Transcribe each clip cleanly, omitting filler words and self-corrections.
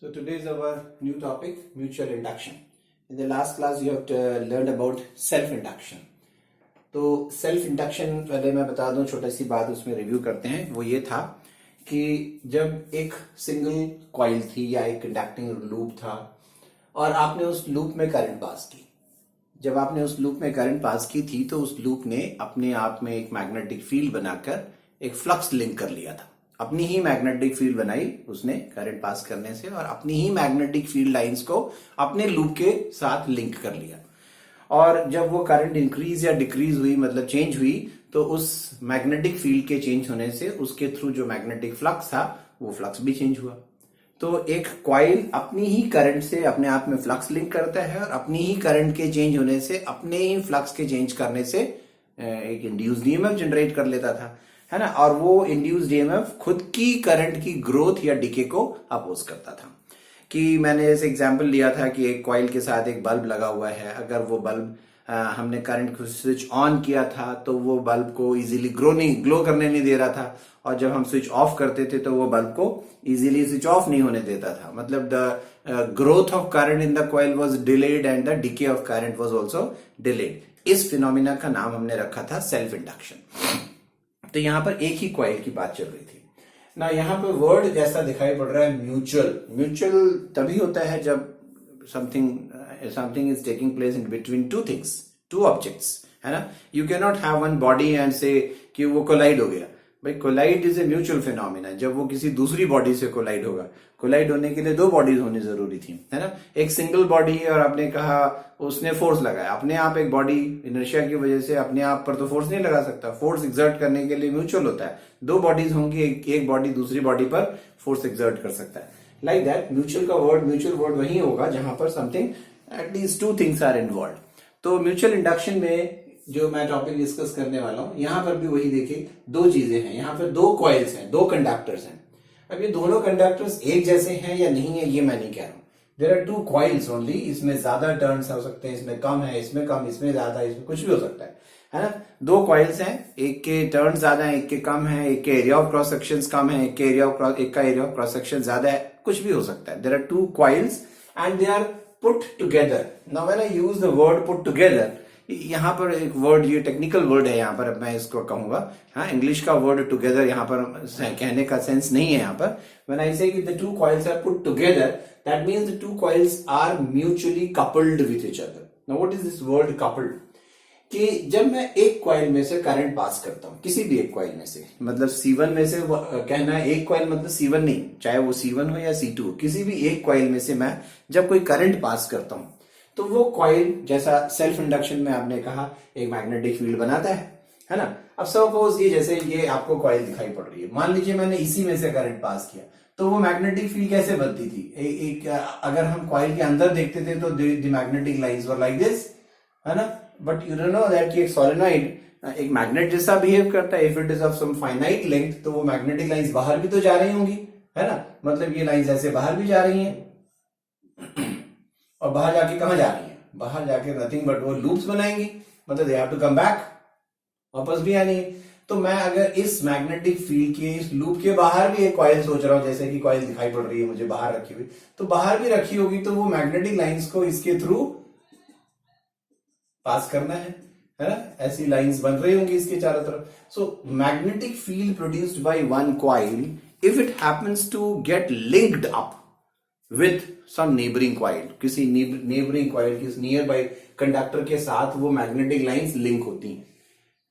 So today is our new topic, mutual induction. In the last class you have learned about self induction. तो self induction पहले मैं बता दूं, छोटी सी बात उसमें रिव्यू करते हैं। वो ये था कि जब एक सिंगल कॉइल थी या एक कंडक्टिंग लूप था और आपने उस लूप में करंट पास की, जब आपने उस लूप में करंट पास की थी तो उस लूप ने अपने आप में एक मैग्नेटिक फील्ड बनाकर एक फ्लक्स लिंक कर लिया था। अपनी ही मैग्नेटिक फील्ड बनाई उसने करंट पास करने से और अपनी ही मैग्नेटिक फील्ड लाइंस को अपने लूप के साथ लिंक कर लिया। और जब वो करंट इंक्रीज या डिक्रीज हुई, मतलब चेंज हुई, तो उस मैग्नेटिक फील्ड के चेंज होने से उसके थ्रू जो मैग्नेटिक फ्लक्स था वो फ्लक्स भी चेंज हुआ। तो एक कॉइल अपनी ही करंट से अपने आप में फ्लक्स लिंक करता है और अपनी ही करंट के चेंज होने से, अपने ही फ्लक्स के चेंज करने से एक इंड्यूस्ड ईएमएफ जनरेट कर लेता था, है ना। और वो इंड्यूस्ड ईएमएफ खुद की करंट की ग्रोथ या डिके को अपोज करता था। कि मैंने ऐसे एग्जांपल लिया था कि एक कॉइल के साथ एक बल्ब लगा हुआ है, अगर वो बल्ब हमने करंट को स्विच ऑन किया था तो वो बल्ब को इजीली ग्लो करने नहीं दे रहा था, और जब हम स्विच ऑफ करते थे तो वो बल्ब को इजीली स्विच ऑफ नहीं होने देता था। मतलब the growth of current in the coil was delayed and the decay of current was also delayed. इस फिनोमिना का नाम हमने रखा था सेल्फ इंडक्शन। तो यहां पर एक ही कॉइल की बात चल रही थी ना। यहां पर वर्ड जैसा दिखाई पड़ रहा है म्यूचुअल। म्यूचुअल तभी होता है जब something is taking place in between two things, two objects, है ना। You can not have one body and say कि वो कोलाइड हो गया। भाई collide is a mutual phenomena. जब वो किसी दूसरी बॉडी से कोलाइड होगा, कोलाइड होने के लिए दो बॉडीज होनी जरूरी थी, है ना। एक सिंगल बॉडी है और आपने कहा उसने फोर्स लगाया, अपने आप एक बॉडी इनर्शिया की वजह से अपने आप पर तो फोर्स नहीं लगा सकता। फोर्स एक्सर्ट करने के लिए म्यूचुअल होता है, दो बॉडीज होंगी, एक बॉडी दूसरी बॉडी पर फोर्स एक्सर्ट कर सकता है। लाइक दैट म्यूचुअल वर्ड वही होगा जहां पर something at least two things are involve. तो म्यूचुअल इंडक्शन में जो मैं टॉपिक डिस्कस करने वाला हूं, यहां पर भी वही देखिए, दो चीजें हैं। यहां पर दो कॉइल्स हैं, दो कंडक्टर्स हैं। अब ये दोनों कंडक्टर्स एक जैसे हैं या नहीं है ये मैं नहीं कह रहा हूं। There are two coils only. इसमें ज्यादा टर्न्स हो सकते हैं, इसमें कम है, इसमें कम, इसमें ज्यादा, इसमें कुछ भी हो सकता है ना। दो कॉइल्स हैं, एक के टर्न ज्यादा है, एक के कम है, एक के एरिया ऑफ क्रॉस सेक्शन कम है, एक का एरिया ऑफ क्रॉस सेक्शन ज्यादा है, कुछ भी हो सकता है। There are two coils and they are put together. Now when I use the word put together, यहां पर एक वर्ड, ये टेक्निकल वर्ड है, यहां पर मैं इसको कहूंगा, हाँ, इंग्लिश का वर्ड टुगेदर यहां पर कहने का सेंस नहीं है। यहां पर when I say the two coils are put together, that means the two coils are mutually coupled with each other. Now what is this word coupled? कि जब मैं एक कॉइल में से करंट पास करता हूं, किसी भी एक कॉइल में से, मतलब C1 में से, कहना एक कॉइल मतलब C1 नहीं, चाहे वो C1 हो या C2, किसी भी एक कॉइल में से मैं जब कोई करंट पास करता हूं तो वो कॉइल, जैसा सेल्फ इंडक्शन में आपने कहा, एक मैग्नेटिक फील्ड बनाता है ना। अब सपोज ये आपको कॉइल दिखाई पड़ रही है, मान लीजिए मैंने इसी में से करंट पास किया, तो वो मैग्नेटिक फील्ड कैसे बनती थी? अगर हम कॉइल के अंदर देखते थे तो the magnetic lines were like this, है ना। But you don't know that कि एक सोलेनॉइड एक मैग्नेट जैसा बिहेव करता है। If it is of some finite length, तो वो मैग्नेटिक लाइंस बाहर भी तो जा रही होंगी, है ना। मतलब ये लाइंस ऐसे बाहर भी जा रही हैं और बाहर जाके कहां जा रही है? बाहर जाके नथिंग बट वो लूप्स बनाएंगी, मतलब they have to come back, वापस भी आनी है। तो मैं अगर इस मैग्नेटिक फील्ड के इस लूप के बाहर भी एक कॉइल सोच रहा हूं, जैसे कि कॉइल दिखाई पड़ रही है मुझे बाहर रखी हुई, तो बाहर भी रखी होगी, तो वो मैग्नेटिक लाइंस को इसके थ्रू पास करना है ना। ऐसी लाइंस बन रही होंगी इसके चारों तरफ। So magnetic field produced by one coil, if it happens to get linked up with some neighbouring coil, किसी नेबरिंग कॉइल, किसी नियर बाय कंडक्टर के साथ वो मैग्नेटिक लाइंस लिंक होती हैं।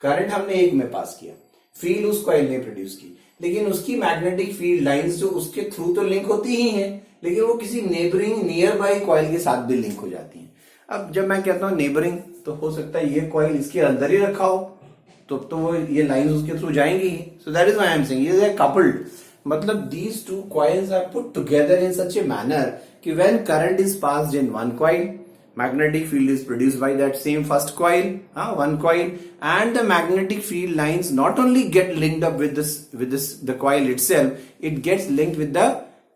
करंट हमने एक में पास किया, फील्ड उस कॉइल ने प्रोड्यूस की, लेकिन उसकी मैग्नेटिक फील्ड लाइंस जो उसके थ्रू तो लिंक होती ही हैं, लेकिन वो किसी नेबरिंग नियर बाय कॉइल के साथ भी लिंक हो जाती हैं। अब जब मैं कहता हूं नेबरिंग, तो हो सकता है ये कॉइल इसके अंदर ही रखा हो, तो वो ये लाइंस उसके थ्रू जाएंगी ही। So that is why I am saying ये इज कपल्ड। मतलब these two coils are put together in such a manner कि when current is passed in one coil, magnetic field is produced by that same first coil, one coil, and the magnetic field lines not only get linked up with the coil itself, it gets linked with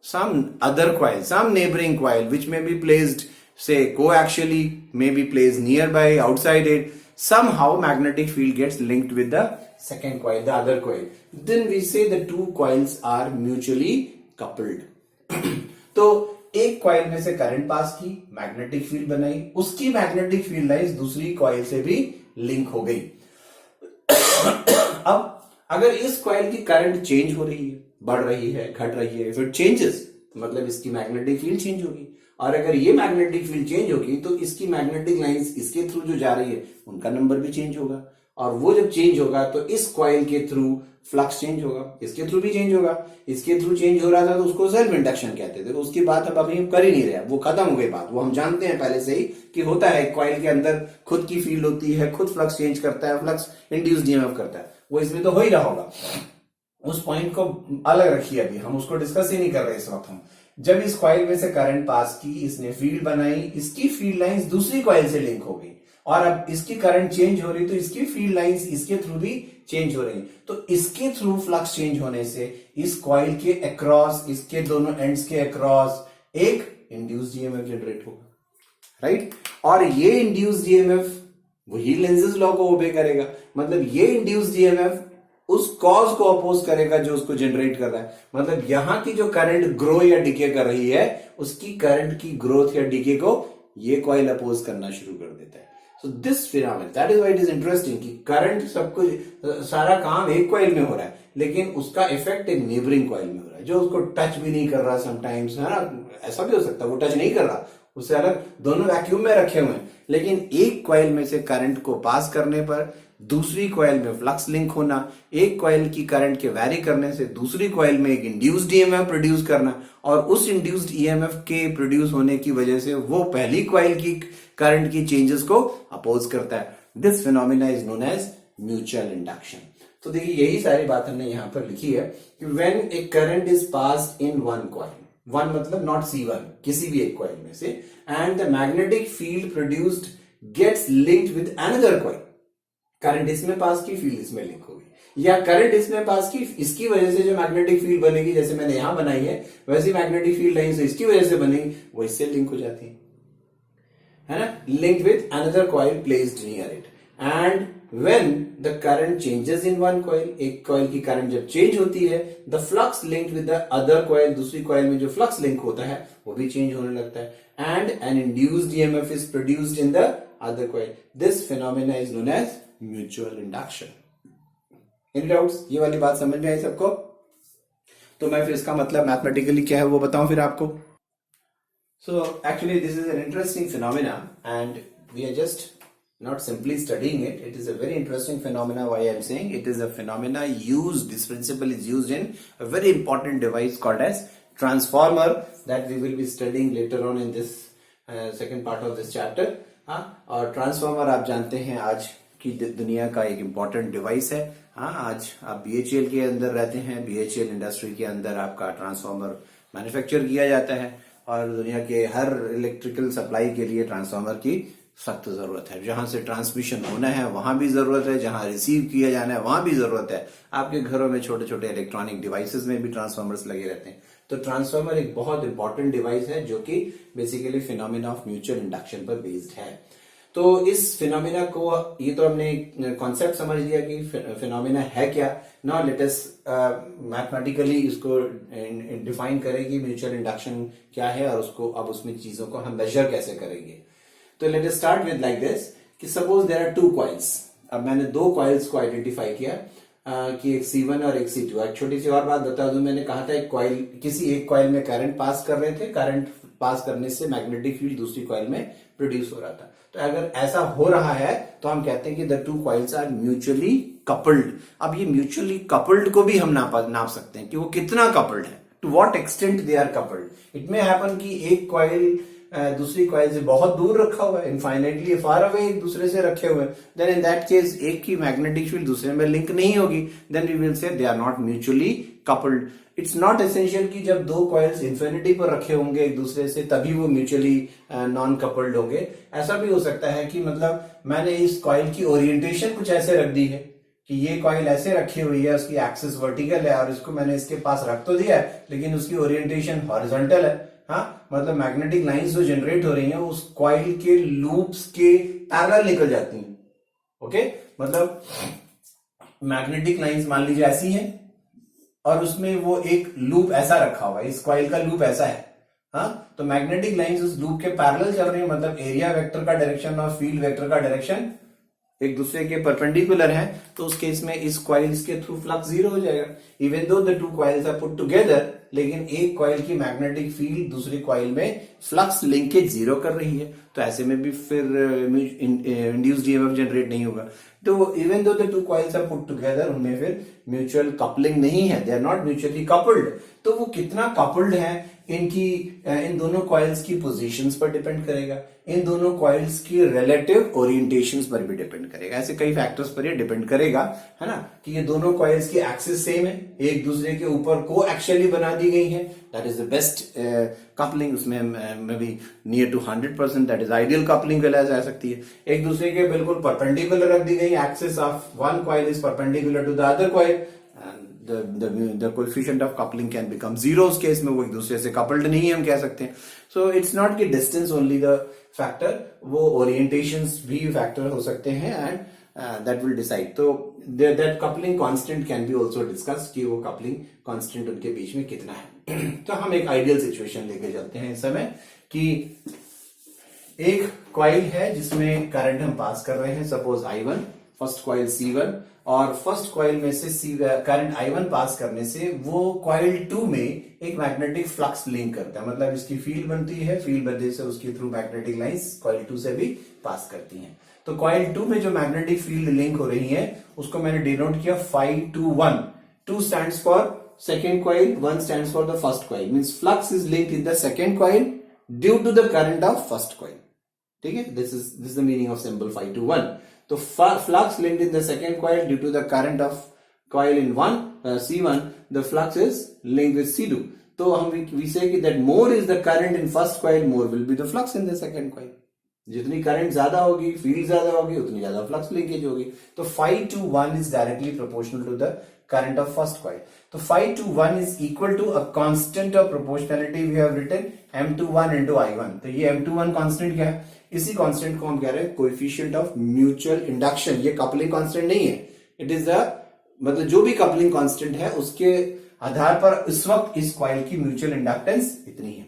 some other coil, some neighboring coil, which may be placed, say, coaxially, may be placed nearby, outside it. Somehow magnetic field gets linked with the second coil, the other coil. Then we say the two coils are mutually coupled. तो एक coil में से current pass की, magnetic field बनाई, उसकी magnetic field lines दूसरी coil से भी लिंक हो गई। अब अगर इस कॉइल की करंट चेंज हो रही है, बढ़ रही है, घट रही है, फिर चेंजेस, मतलब इसकी मैग्नेटिक फील्ड चेंज होगी, और अगर ये मैग्नेटिक फील्ड चेंज होगी तो इसकी मैग्नेटिक लाइंस इसके थ्रू जो जा रही है उनका नंबर भी चेंज होगा, और वो जब चेंज होगा तो इस कॉइल के थ्रू फ्लक्स चेंज होगा, इसके थ्रू भी चेंज होगा। इसके थ्रू चेंज हो रहा था तो उसको सेल्फ इंडक्शन कहते थे। उसकी बात अब अभी हम कर ही नहीं रहे, वो खत्म हो गई बात, वो हम जानते हैं पहले से ही कि होता है, कॉइल के अंदर खुद की फील्ड होती है, खुद फ्लक्स चेंज करता है, फ्लक्स इंड्यूस्ड ईएमएफ करता है, वो इसमें तो हो ही रहा होगा। उस पॉइंट को अलग रखिए, अभी हम उसको डिस्कस ही नहीं कर रहे इस वक्त। हम जब इस कॉइल में से करंट पास की, इसने फील्ड बनाई, इसकी फील्ड लाइंस दूसरी कॉइल से लिंक हो गई, और अब इसकी करंट चेंज हो रही तो इसकी फील्ड लाइंस इसके थ्रू भी चेंज हो रही, तो इसके थ्रू फ्लक्स चेंज होने से इस कॉइल के अक्रॉस, इसके दोनों एंड्स के अक्रॉस एक इंड्यूस्ड ईएमएफ जनरेट होगा, राइट। और ये इंड्यूस्ड ईएमएफ वही लेंजेस लॉ को ओबे करेगा, मतलब ये इंड्यूस्ड ईएमएफ उस कॉज को अपोज करेगा जो उसको जनरेट कर रहा है। मतलब यहां की जो करंट ग्रो या डिके कर रही है, उसकी करंट की ग्रोथ या डिके को ये कॉइल अपोज करना शुरू कर देता है। So this phenomenon, that is why it is interesting कि करंट सब कुछ, सारा काम एक कॉइल में हो रहा है, लेकिन उसका इफेक्ट एक नेबरिंग कॉइल में हो रहा है जो उसको टच भी नहीं कर रहा समटाइम्स, है ना। ऐसा भी हो सकता है वो टच नहीं कर रहा, उससे अलग दोनों वैक्यूम में रखे हुए हैं, लेकिन एक कॉइल में से करंट को पास करने पर दूसरी कॉइल में फ्लक्स लिंक होना, एक कॉइल की करंट के वैरी करने से दूसरी कॉइल में एक इंड्यूस्ड ईएमएफ प्रोड्यूस करना, और उस इंड्यूस्ड ईएमएफ के प्रोड्यूस होने की वजह से वो पहली कॉइल की करंट की चेंजेस को अपोज करता है। This phenomena is known as mutual induction. तो देखिए यही सारी बात हमने यहां पर लिखी है कि when a current is passed in one coil, one मतलब नॉट C1, किसी भी एक कॉइल में से, and the magnetic field produced gets linked with another coil, current इसमें पास की, फील्ड इसमें लिंक होगी, या करंट इसमें पास की, इसकी वजह से जो मैग्नेटिक फील्ड बनेगी, जैसे मैंने यहां बनाई है वैसी मैग्नेटिक फील्ड लाइन से इसकी वजह से बनेगी, वो इससे लिंक हो जाती है ना, link with another coil placed near it. And when the current changes in one coil, एक कॉइल की करंट जब चेंज होती है, the flux linked with the other coil, दूसरी कॉइल में जो फ्लक्स लिंक होता है वो भी चेंज होने लगता है, and an induced EMF is produced in the other coil. This phenomena is known as mutual induction. Any doubts? ये वाली बात समझ में आई सबको? तो मैं फिर इसका मतलब मैथमेटिकली क्या है वो बताऊं फिर आपको। So actually this is an interesting phenomena and we are just not simply studying it. It is a very interesting phenomena. Why I am saying it is a phenomena used, this principle is used in a very important device called as transformer that we will be studying later on in this second part of this chapter. हाँ, और transformer आप जानते हैं आज की दुनिया का एक इम्पॉर्टेंट डिवाइस है। हाँ, आज आप BHEL के अंदर रहते हैं, BHEL इंडस्ट्री के अंदर आपका ट्रांसफार्मर मैन्युफैक्चर किया जाता है, और दुनिया के हर इलेक्ट्रिकल सप्लाई के लिए ट्रांसफार्मर की सख्त जरूरत है। जहां से ट्रांसमिशन होना है वहां भी जरूरत है, जहां रिसीव किया जाना है वहां भी जरूरत है। आपके घरों में छोटे छोटे इलेक्ट्रॉनिक डिवाइसेस में भी ट्रांसफार्मर्स लगे रहते हैं। तो ट्रांसफार्मर एक बहुत इंपॉर्टेंट डिवाइस है जो कि basically phenomena of mutual induction पर बेस्ड है। तो इस फिनोमिना को, ये तो हमने कॉन्सेप्ट समझ लिया कि फिनोमिना है क्या। नाउ लेट अस मैथमेटिकली इसको डिफाइन करें कि म्यूचुअल इंडक्शन क्या है, और उसको अब उसमें चीजों को हम मेजर कैसे करेंगे। तो let us start with like this कि suppose there are two coils. अब मैंने दो कॉइल्स को आइडेंटिफाई किया कि एक C1 और एक C2। एक छोटी सी और बात बता दूं, मैंने कहा था एक कॉइल, किसी एक कॉइल में करंट पास कर रहे थे, करंट पास करने से मैग्नेटिक फील्ड दूसरी कॉइल में प्रोड्यूस हो रहा था। तो अगर ऐसा हो रहा है तो हम कहते हैं कि the two coils are mutually coupled. अब ये म्यूचुअली कपल्ड को भी हम नाप सकते हैं कि वो कितना कपल्ड है, to what extent they are coupled. It may happen कि एक कॉइल दूसरी कॉइल से बहुत दूर रखा हुआ है, इनफाइनाइटली फार अवे एक दूसरे से रखे हुए, देन इन दैट केस एक की मैग्नेटिक फील्ड दूसरे में लिंक नहीं होगी, then we will say they are not mutually coupled. It's not essential कि जब दो कॉइल्स इन्फिनिटी पर रखे होंगे एक दूसरे से तभी वो म्यूचुअली नॉन कपल्ड होंगे। ऐसा भी हो सकता है कि मतलब मैंने इस कॉइल की ओरिएंटेशन कुछ ऐसे रख दी है कि ये कॉइल ऐसे रखी हुई है, उसकी एक्सिस वर्टिकल है, और इसको मैंने इसके पास रख तो दिया है लेकिन उसकी ओरिएंटेशन हॉरिजॉन्टल है। हाँ, मतलब मैग्नेटिक लाइंस जो जनरेट हो रही हैं उस कॉइल के लूप्स के पैरेलल निकल जाती हैं। ओके, मतलब मैग्नेटिक लाइंस मान लीजिए ऐसी हैं और उसमें वो एक लूप ऐसा रखा हुआ है, इस कॉइल का लूप ऐसा है, हाँ, तो मैग्नेटिक लाइंस उस लूप के पैरेलल चल रही है, मतलब एरिया वेक्टर का डायरेक्शन और फील्ड वेक्टर का डायरेक्शन एक दूसरे के परपेंडिकुलर है, तो उस केस में इस कॉइल्स के थ्रू फ्लक्स जीरो हो जाएगा even though the two coils are put together, लेकिन एक कॉइल की मैग्नेटिक फील्ड दूसरी कॉइल में फ्लक्स लिंकेज जीरो कर रही है, तो ऐसे में भी फिर इंड्यूस्ड ईएमएफ जनरेट नहीं होगा। तो even though the two coils are put together, उनमें फिर म्यूचुअल कपलिंग नहीं है, they are not mutually coupled. तो वो कितना कपल्ड है इन दोनों कॉइल्स की पोजीशंस पर डिपेंड करेगा, इन दोनों कॉइल्स की रिलेटिव ओरिएंटेशंस पर भी डिपेंड करेगा, ऐसे कई फैक्टर्स पर ये डिपेंड करेगा, है ना, कि ये दोनों कॉइल्स की एक्सिस सेम है, एक दूसरे के ऊपर को एक्चुअली बना दी गई है, that is the best coupling, उसमें may be near to 100%, that is ideal coupling कहलाई जा सकती है। एक दूसरे के बिल्कुल परपेंडिकुलर रख दी गई, axis of one coil is perpendicular to the other coil, the coefficient of coupling can become zero, उस केस में वो एक दूसरे से कपल्ड नहीं है हम कह सकते हैं। सो इट्स नॉट कि डिस्टेंस ओनली द फैक्टर, वो ओरिएंटेशंस भी फैक्टर हो सकते हैं एंड दैट विल डिसाइड। तो that coupling constant can be also discuss कि वो कपलिंग कांस्टेंट उनके बीच में कितना है। तो हम एक आइडियल सिचुएशन लेके चलते हैं इस समय कि एक कॉइल है जिसमें करंट हम पास कर रहे हैं, suppose I1, first coil C1, और फर्स्ट कॉइल में से करंट I1 पास करने से वो कॉइल 2 में एक मैग्नेटिक फ्लक्स लिंक करता है, मतलब इसकी फील्ड बनती है, फील्ड बनने से उसके थ्रू मैग्नेटिक लाइंस कॉइल 2 से भी पास करती हैं। तो कॉइल 2 में जो मैग्नेटिक फील्ड लिंक हो रही है उसको मैंने डिनोट किया 5-2-1, 2 stands for second coil, 1 stands for the first coil, means flux is linked in the second coil due to the current of first coil. ठीक है, this is the meaning of symbol 5-2-1। तो flux linked in the second coil due to the current of coil in C1, the flux is linked with C2. तो हम we say that more is the current in first coil, more will be the flux in the second coil. जितनी current ज्यादा होगी, field ज्यादा होगी, उतनी ज्यादा flux linkage होगी। तो 5-1 is directly proportional to the current of first coil. तो 5-1 is equal to a constant of proportionality we have written M21 into I1। तो ये M21 constant क्या है? इसी कांस्टेंट को हम कह रहे हैं कोएफिशिएंट ऑफ म्यूचुअल इंडक्शन। ये कपलिंग कांस्टेंट नहीं है, इट इज द मतलब जो भी कपलिंग कांस्टेंट है उसके आधार पर इस वक्त इस कॉइल की म्यूचुअल इंडक्टेंस इतनी है।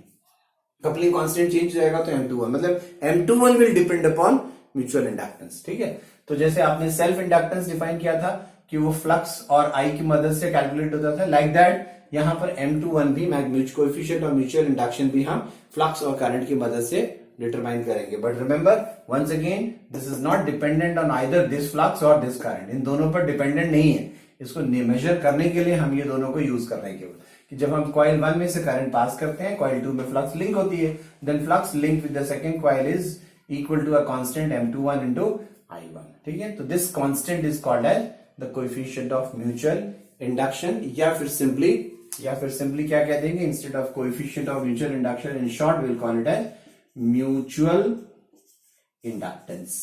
कपलिंग कांस्टेंट चेंज हो जाएगा तो M21, मतलब M21 will depend upon mutual inductance. ठीक है, तो जैसे आपने सेल्फ इंडक्टेंस डिफाइन किया था कि वो फ्लक्स और आई की मदद से कैलकुलेट होता था, लाइक दैट यहां पर M21 भी कोएफिशिएंट ऑफ म्यूचुअल इंडक्शन भी हम फ्लक्स और करंट की मदद से डिटरमाइन करेंगे। But remember once again this is not dependent on either this flux और दिस करंट, इन दोनों पर डिपेंडेंट नहीं है। इसको मेजर करने के लिए हम ये दोनों को यूज कर रहे हैं केवल कि जब हम कॉइल 1 में से करंट पास करते हैं, कॉइल 2 में फ्लक्स लिंक होती है, then flux link with the second coil is equal to a constant M21 into I1। ठीक है, तो this constant is called as the coefficient of mutual induction, या फिर सिंपली क्या कह देंगे, instead of coefficient of mutual induction in short will call it as mutual inductance.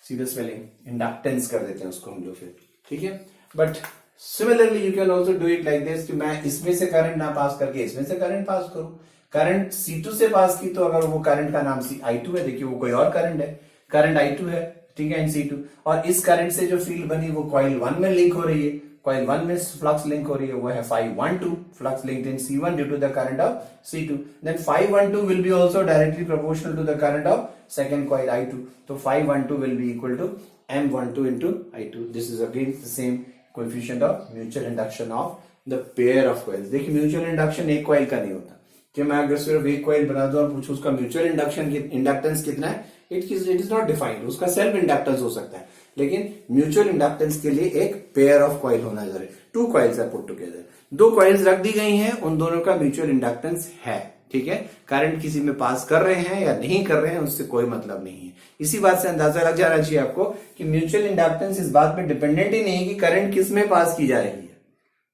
सीधा spelling inductance कर देते हैं उसको हम लोग फिर। ठीक है, but similarly you can also do it like this कि मैं इसमें से करंट ना पास करके इसमें से करंट पास करूं। करंट C2 से पास की तो अगर वो करंट का नाम I2 है, देखिए वो कोई और करंट है, करंट I2 है, ठीक है, इन C2, और इस करंट से जो फील्ड बनी वो कॉइल 1 में लिंक हो रही है, कॉइल 1 में फ्लक्स लिंक हो रही है, वो है 512, flux linked in C1 due to the current of C2, then 512 will be also directly proportional to the current of second coil I2, तो 512 will be equal to M12 into I2। This is again the same coefficient of mutual induction of the pair of coils. देखिए mutual induction एक coil का नहीं होता कि मैं अगर सिर्फ एक कॉइल बना दूं और पूछूं उसका म्यूचुअल इंडक्टेंस कितना है, इट इज नॉट डिफाइंड। उसका सेल्फ इंडक्टेंस हो सकता है, लेकिन म्यूचुअल इंडक्टेंस के लिए एक पेयर ऑफ कॉइल होना जरूरी। 2 coils are put together, 2 coils रख दी गई हैं, उन दोनों का म्यूचुअल इंडक्टेंस है। ठीक है, करंट किसी में पास कर रहे हैं या नहीं कर रहे हैं उससे कोई मतलब नहीं है। इसी बात से अंदाजा लग जाना चाहिए आपको कि म्यूचुअल इंडक्टेंस इस बात पे डिपेंडेंट ही नहीं है कि करंट किस में पास की जा रही है।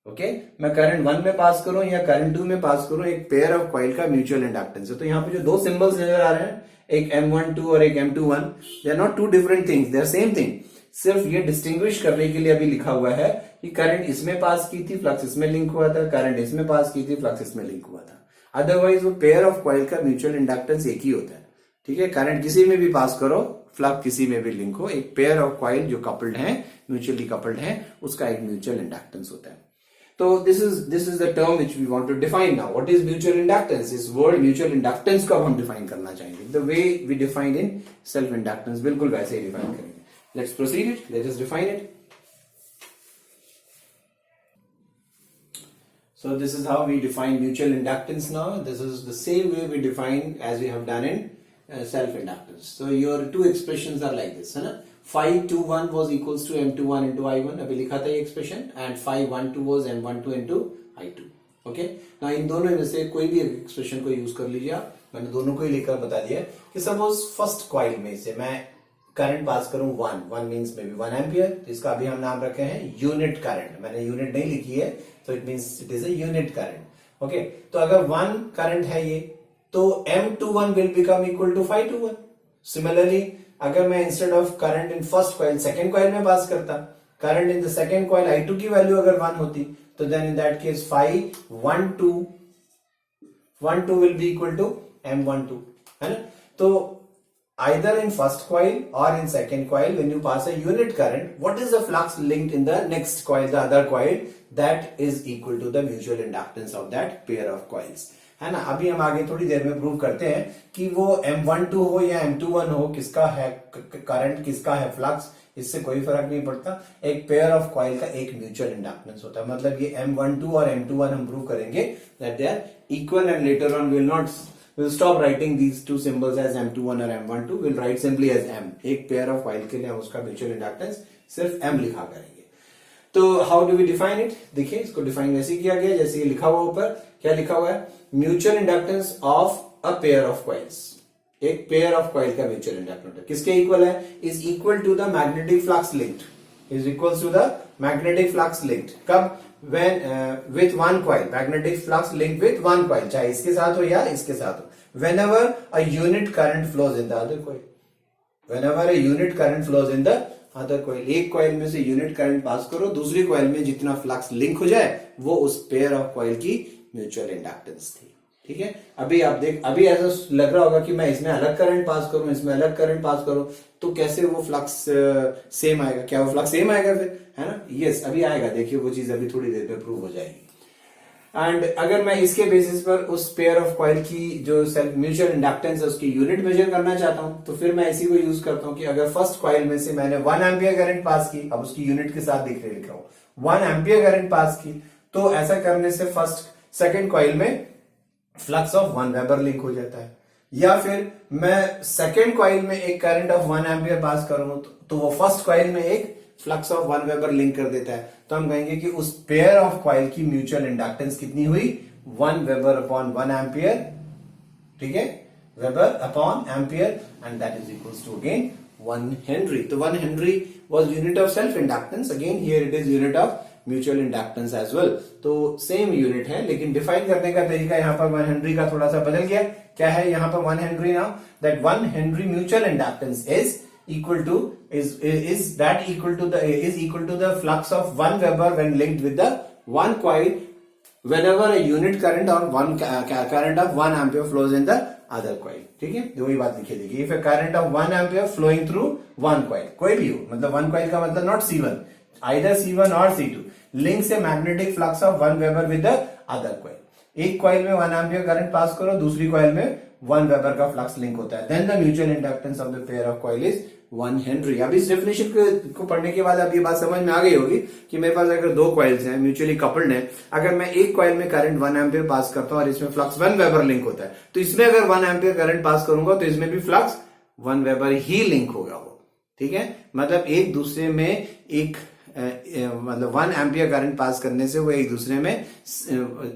ओके, मैं करंट 1 में पास करूं या करंट 2 में पास करूं, एक पेयर ऑफ कॉइल का म्यूचुअल इंडक्टेंस है। तो यहाँ पे जो 2 सिंबल्स नजर आ रहे हैं, एक M12 और एक M21, they are not 2 different things, they are same thing. सिर्फ ये डिस्टिंग्विश करने के लिए अभी लिखा हुआ है कि करंट इसमें पास की थी, फ्लक्स इसमें लिंक हुआ था, करंट इसमें पास की थी, फ्लक्स इसमें लिंक हुआ था। अदरवाइज वो पेयर ऑफ कॉइल का म्यूचुअल इंडक्टेंस एक ही होता है। ठीक है, करंट किसी में भी पास करो, फ्लक्स किसी में भी लिंक हो, एक पेयर ऑफ कॉइल जो कपल्ड है, म्यूचुअली कपल्ड है, उसका एक म्यूचुअल इंडक्टेंस होता है। तो this is the term which we want to define now. What is mutual inductance? इस वर्ड म्यूचुअल इंडक्टेंस को अब हम डिफाइन करना चाहेंगे. The way we define in self inductance, बिल्कुल वैसे ही डिफाइन करेंगे. Let's proceed it. Let us define it. So this is how we define mutual inductance now. This is the same way we define as we have done in self inductance. So your two expressions are like this, है ना? Phi 21 was equals to M21 into I1. अभी लिखा था ये expression, and phi 12 was M12 into I2. Okay? Now इन दोनों में से कोई भी expression को use कर लीजिए आप. मैंने दोनों को ही लिखकर बता दिया कि suppose first coil में से मैं करंट पास करूं 1 मीन्स मे बी 1 एम्पियर. तो इसका अभी हम नाम रखे हैं यूनिट करंट. मैंने यूनिट नहीं लिखी है, तो it means it is a unit current. Okay, तो अगर 1 करंट है ये, तो M21 will become equal to phi 21. Similarly अगर मैं instead of current in first coil second coil में पास करता, current in the second coil I2 की वैल्यू अगर 1 होती, तो then in that case phi 12 will B equal to M12, है ना? तो either in first coil or in second coil, when you pass a unit current, what is the flux linked in the next coil, the other coil, that is equal to the mutual inductance of that pair of coils, है ना? अभी हम आगे थोड़ी देर में prove करते हैं कि वो M12 हो या M21 हो, किसका है करंट, किसका है फ्लक्स, इससे कोई फर्क नहीं पड़ता. एक पेयर ऑफ कॉइल का एक म्यूचुअल इंडक्टेंस होता है. मतलब ये M12 और M21 हम प्रूव करेंगे that they are equal, and later on will not we'll stop writing these two symbols as M21 और M12. we'll write simply as M. एक पेयर ऑफ कॉइल के लिए हम उसका म्यूचुअल इंडक्टेंस सिर्फ M लिखा करेंगे. तो how do we define it? देखिए, इसको डिफाइन वैसे किया गया जैसे ये लिखा हुआ ऊपर. क्या लिखा हुआ है? Mutual inductance of a pair of coils. एक पेयर ऑफ कॉइल का म्यूचुअल इंडक्टेंस किसके इक्वल है? Is equal to the magnetic flux linked. Is equal to the magnetic flux linked. कब? when with one coil, magnetic flux linked with one coil, चाहे इसके साथ हो या इसके साथ हो. whenever a unit current flows in the other coil, whenever a unit current flows in the other coil, एक कॉइल में से यूनिट करंट पास करो, दूसरी कॉइल में जितना फ्लक्स लिंक हो जाए वो उस पेयर ऑफ कॉइल की म्यूचुअल इंडक्टेंस थी. ठीक है? अभी आप देख, अभी ऐसा लग रहा होगा कि मैं इसमें अलग करंट पास करूं, इसमें अलग करंट पास करूं, तो कैसे वो फ्लक्स सेम आएगा? क्या वो फ्लक्स सेम आएगा फिर, है ना? यस, अभी आएगा. देखिए वो चीज अभी थोड़ी देर में प्रूव हो जाएगी. एंड अगर मैं इसके बेसिस पर उस पेयर ऑफ कॉइल की जो म्यूचुअल इंडक्टेंस है उसकी यूनिट मेजर करना चाहता हूं, तो फिर मैं इसी को यूज करता हूं कि अगर फर्स्ट कॉइल में से मैंने 1 एम्पियर करंट पास की, अब उसकी यूनिट के साथ दिख रहा हूं 1 एम्पियर करंट पास की, तो ऐसा करने से फर्स्ट सेकेंड कॉइल में फ्लक्स ऑफ 1 वेबर लिंक हो जाता है. या फिर मैं सेकेंड कॉइल में एक करंट ऑफ 1 एम्पियर पास करूं, तो वो फर्स्ट कॉइल में एक फ्लक्स ऑफ 1 वेबर लिंक कर देता है. तो हम कहेंगे कि उस पेयर ऑफ कॉइल की म्यूचुअल इंडक्टेंस कितनी हुई? 1 वेबर अपॉन 1 एम्पियर. ठीक है? Weber upon ampere, and that is equals to again 1 henry. तो 1 henry was unit of self inductance. Again here it is unit of mutual inductance as well. तो same unit है, लेकिन define करने का तरीका यहाँ पर 1 हेनरी का थोड़ा सा बदल गया. क्या है यहाँ पर 1 Henry? Now that 1 Henry mutual inductance is equal to is equal to the flux of 1 Weber when linked with the one coil whenever a unit current or one current of 1 ampere flows in the other coil. ठीक है? वही बात लिखी देखिए. If a current of 1 ampere flowing through one coil, कोई भी हो, मतलब one coil का मतलब not C1, either C1 or C2, links a magnetic flux of 1 Weber with the other coil. एक कॉइल में 1 एम्पियर करंट पास करो, दूसरी कॉइल में 1 वेबर का फ्लक्स लिंक होता है. Then the mutual inductance of the pair of coil is 1 henry. अब इस डेफिनेशन को पढ़ने के बाद अब ये बात समझ में आ गई होगी कि मेरे पास अगर दो कॉइल्स हैं, म्यूचुअली कपल्ड हैं, अगर मैं एक कॉइल में करंट 1 एम्पियर पास करता हूं और इसमें फ्लक्स 1 वेबर लिंक होता है, तो इसमें अगर 1 एम्पियर करंट पास करूंगा तो इसमें भी फ्लक्स 1 वेबर ही लिंक होगा वो. ठीक है? मतलब एक दूसरे में एक मतलब 1 एम्पियर करंट पास करने से वो एक दूसरे में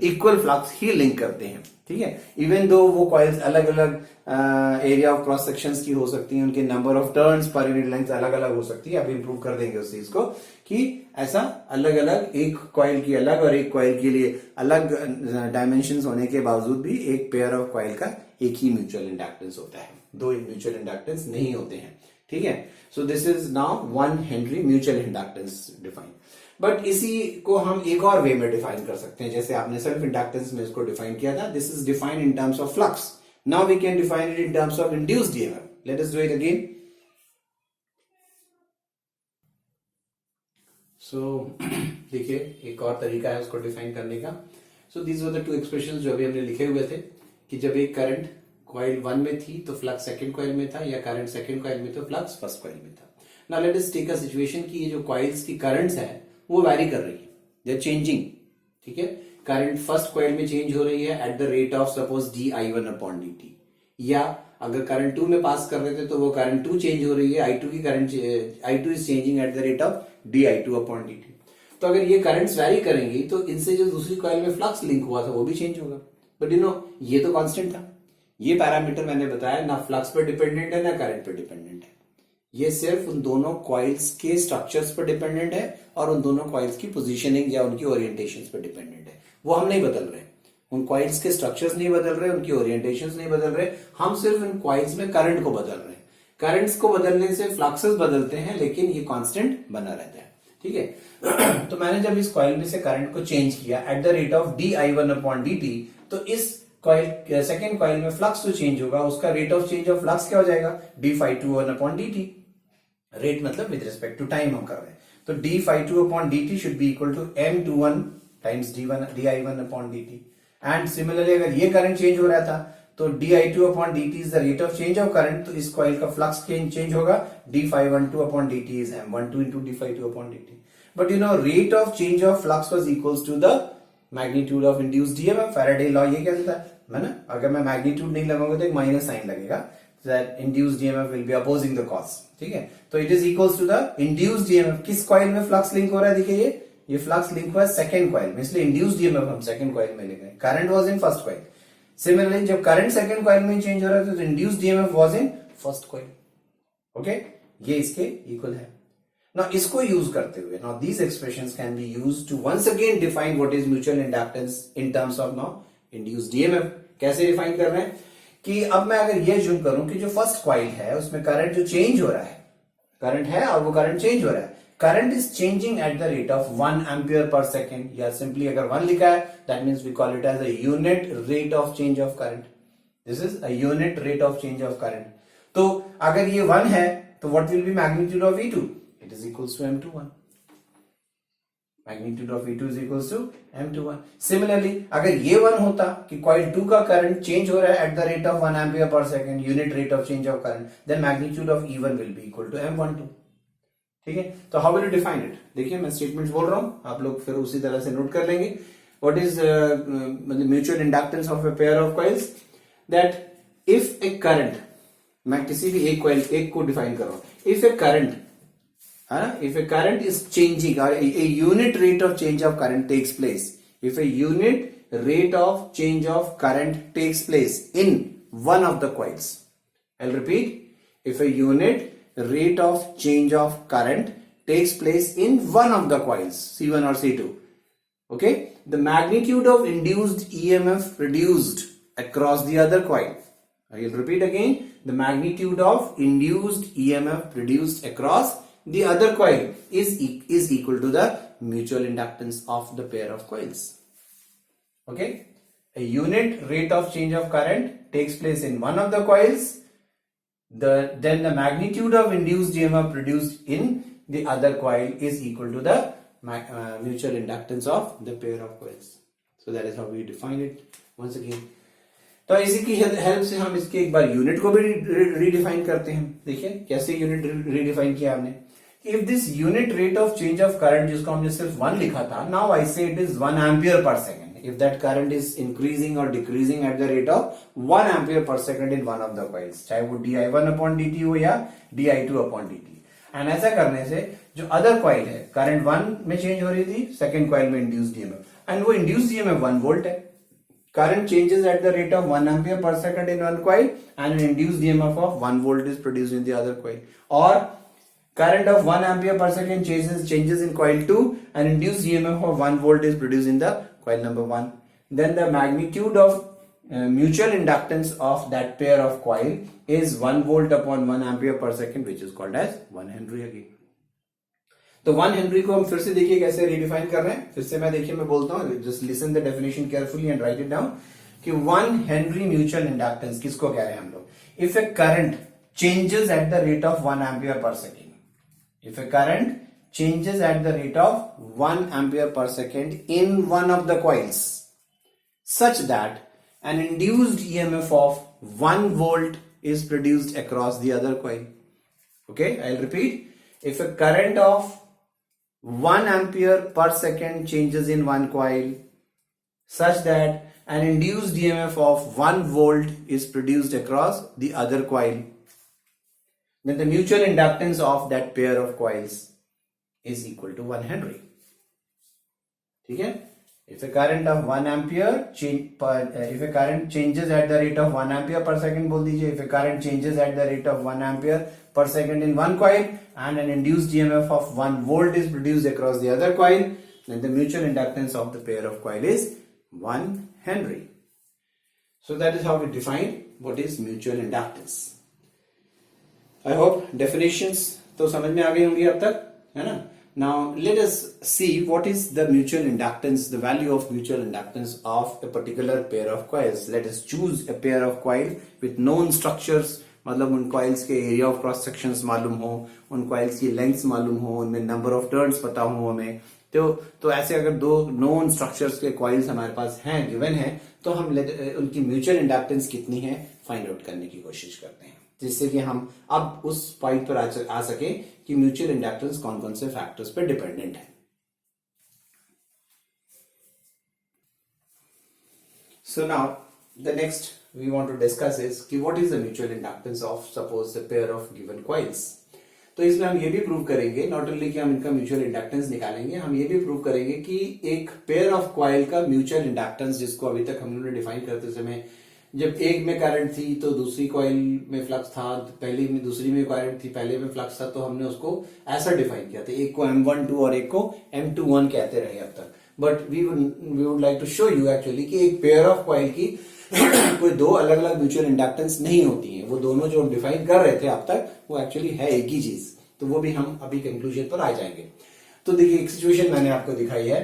इक्वल फ्लक्स ही लिंक करते हैं. ठीक है? इवन दो वो कॉइल्स अलग अलग एरिया ऑफ क्रॉस सेक्शंस की हो सकती हैं, उनके number of turns per unit length अलग अलग हो सकती है. अभी इंप्रूव कर देंगे उस चीज को कि ऐसा अलग अलग एक कॉइल की अलग और एक कॉइल के लिए अलग डायमेंशंस होने के बावजूद भी एक पेयर ऑफ कॉइल का एक ही म्यूचुअल इंडक्टेंस होता है, दो म्यूचुअल इंडक्टेंस नहीं होते हैं. ठीक है? So this is now 1 Henry mutual inductance define. But इसी को हम एक और वे में डिफाइन कर सकते हैं, जैसे आपने सेल्फ इंडक्टेंस में इसको डिफाइन किया था. This is defined in terms of flux. Now we can define it in terms of induced EMF. Let us do it again. देखिए एक और तरीका है उसको डिफाइन करने का. So these were the two expressions जो अभी हमने लिखे हुए थे कि जब एक करंट कॉइल 1 में थी तो फ्लक्स सेकंड कॉइल में था, या करंट सेकंड कॉइल में तो फ्लक्स फर्स्ट कॉइल में था. Now let us take a situation कि ये जो कॉइल्स की करंट्स है वो वैरी कर रही है, दे आर चेंजिंग. ठीक है, करंट फर्स्ट कॉइल में चेंज हो रही है at the rate of suppose di1 upon dt, या अगर करंट 2 में पास कर रहे थे तो वो करंट 2 चेंज हो रही है, i2 की current i2 is changing at the rate of di2 upon dt. तो अगर ये करंट्स वैरी करेंगी तो इनसे जो दूसरी कॉइल में फ्लक्स लिंक हुआ था वो भी चेंज होगा. बट यू नो ये तो कांस्टेंट था. ये पैरामीटर मैंने बताया ना फ्लक्स पर डिपेंडेंट है ना करंट पर डिपेंडेंट है. ये सिर्फ उन दोनों कॉइल्स के स्ट्रक्चर्स पर डिपेंडेंट है और उन दोनों कॉइल्स की पोजीशनिंग या उनकी ओरिएंटेशंस पर डिपेंडेंट है. वो हम नहीं बदल रहे, उन कॉइल्स के स्ट्रक्चर्स नहीं बदल रहे, उनकी ओरिएंटेशंस नहीं बदल रहे, हम सिर्फ इन कॉइल्स में करंट को बदल रहे हैं. करंट्स को बदलने से फ्लक्सेस बदलते हैं लेकिन ये कांस्टेंट बना रहता है. ठीक है. तो मैंने जब इस कॉइल में से करंट को चेंज किया at the rate of di1 upon dt, तो इस कॉइल सेकेंड कॉइल में फ्लक्स जो चेंज होगा उसका rate of change of flux क्या हो जाएगा, d∅2 अपॉन dt. रेट मतलब विद रिस्पेक्ट टू टाइम हम कर रहे हैं, तो d∅2 upon dt should be equal to m21 times di1 upon dt. And similarly अगर ये करंट चेंज हो रहा था तो di2 upon dt is the rate of change of current, तो इस कॉइल का फ्लक्स चेंज होगा, d∅12 upon dt is m12 into d∅2 upon dt. But you know rate of change of flux was equals to the magnitude of induced EMF. Faraday law ये कहता है ना, अगर मैं मैग्नीट्यूड नहीं लगाऊंगा तो एक माइनस साइन लगेगा, that induced EMF will be opposing the cause. ठीक है, तो it is equals to the induced EMF. किस कॉइल में फ्लक्स लिंक हो रहा है, देखिए ये फ्लक्स लिंक हुआ है सेकंड कॉइल में, इसलिए इंड्यूस्ड ईएमएफ हम सेकंड कॉइल में लिख रहे हैं. Current was in first coil. Similarly जब करंट सेकंड कॉइल में चेंज हो रहा है तो induced EMF was in first coil. Okay, ये इसके इक्वल है. नाउ इसको यूज करते हुए now these expressions can be used to once again define what is mutual inductance in terms of now induced EMF. कैसे डिफाइन कर रहे हैं कि अब मैं अगर ये ज्यूम करूं कि जो फर्स्ट कॉइल है उसमें करंट जो चेंज हो रहा है, करंट है और वो करंट चेंज हो रहा है, current is changing at the rate of 1 ampere per second, या सिंपली अगर 1 लिखा है that means we call it as a unit rate of change of current. This is a unit rate of change of current. तो अगर ये 1 है तो what will be magnitude of V2? It is equals to m21. Magnitude of V2 is equals to m21. Similarly अगर ये 1 होता कि coil 2 का करंट चेंज हो रहा है at the rate of 1 ampere per second, unit rate of change of current, then magnitude of E1 will B equal to m12. ठीक है, तो how will you define it? देखिए मैं स्टेटमेंट्स बोल रहा हूं, आप लोग फिर उसी तरह से नोट कर लेंगे. What is mutual inductance of a pair of coils? That if A current, मैं किसी भी एक कॉइल एक को डिफाइन कर रहा हूं, if A current is changing और a unit rate of change of current takes place, if a unit rate of change of current takes place in one of the coils, I'll repeat, if a unit rate of change of current takes place in one of the coils, C1 or C2, okay, the magnitude of induced EMF produced across the other coil, I will repeat again, the magnitude of induced EMF produced across the other coil is equal to the mutual inductance of the pair of coils. Okay, a unit rate of change of current takes place in one of the coils, then the magnitude of induced EMF produced in the other coil is equal to the mutual inductance of the pair of coils. So that is how we define it once again. तो इसी की help से हम इसके एक बार unit को भी redefine करते हैं. देखिए कैसे यूनिट रीडिफाइन किया हमने. If this unit rate of change of current जिसको हमने सिर्फ 1 लिखा था, now I say it is 1 ampere per second. If that current is increasing or decreasing at the rate of 1 ampere per second in one of the coils, चाहे वो di1 upon dt हो या di2 upon dt. And ऐसा करने से जो other coil है, current 1 में change हो रही थी, second coil में induced EMF, and वो induced EMF 1 volt है. Current changes at the rate of 1 ampere per second in one coil and an induced EMF of 1 volt is produced in the other coil. Or current of 1 ampere per second changes in coil 2 and induced EMF of 1 volt is produced in the coil number 1. Then the magnitude of mutual inductance of that pair of coil is 1 volt upon 1 ampere per second, which is called as 1 Henry again. तो 1 Henry को हम फिर से देखिए कैसे redefine कर रहे हैं. फिर से मैं बोलता हूँ, just listen the definition carefully and right it down कि 1 हेनरी म्यूचुअल इंडक्टेंस किसको कह रहे हैं हम लोग? If A current changes at the rate of 1 ampere per second, if a current changes at the rate of 1 ampere per second in one of the coils such that an induced EMF of 1 volt is produced across the other coil. Okay, I'll repeat. If a current of 1 ampere per second changes in one coil such that an induced EMF of 1 volt is produced across the other coil, then the mutual inductance of that pair of coils is equal to 1 Henry. ठीक है? If a current of 1 ampere if a current changes at the rate of 1 ampere per second बोल दीजिए, if a current changes at the rate of 1 ampere per second in one coil and an induced EMF of 1 volt is produced across the other coil, then the mutual inductance of the pair of coil is 1 Henry. So that is how we define what is mutual inductance. I hope definitions तो समझ में आ गई होंगी अब तक, है ना? Now let us see what is the mutual inductance, the value of mutual inductance of a particular pair of coils. Let us choose a pair of coil with known structures, मतलब उन coils के area of cross sections मालूम हो, उन coils की lengths मालूम हो, उनमें number of turns पता हो हमें, तो ऐसे अगर दो known structures के coils हमारे पास हैं, given है, तो हम उनकी mutual inductance कितनी है find out करने की कोशिश करते हैं, जिससे कि हम अब उस पॉइंट पर आ सके कि म्यूचुअल इंडक्टेंस कौन कौन से फैक्टर्स पे डिपेंडेंट है. So now the next we want to discuss is कि what is the mutual inductance of suppose the pair of given coils. तो इसमें हम ये भी प्रूव करेंगे, नॉट ओनली कि हम इनका म्यूचुअल इंडक्टेंस निकालेंगे, हम ये भी प्रूव करेंगे कि एक पेयर ऑफ कॉइल का म्यूचुअल इंडक्टेंस, जिसको अभी तक हम लोगों ने डिफाइन करते समय जब एक में करंट थी तो दूसरी कॉइल में फ्लक्स था, पहली में दूसरी में करंट थी, पहले में फ्लक्स था, तो हमने उसको ऐसा डिफाइन किया था, एक को M12 और एक को M21 कहते रहे अब तक. But we would like to show you actually कि एक पेयर ऑफ कॉइल की कोई दो अलग अलग म्यूचुअल इंडक्टेंस नहीं होती है. वो दोनों जो हम डिफाइन कर रहे थे अब तक वो एक्चुअली है एक ही चीज. तो वो भी हम अभी कंक्लूजन पर आ जाएंगे. तो देखिए एक सिचुएशन मैंने आपको दिखाई है.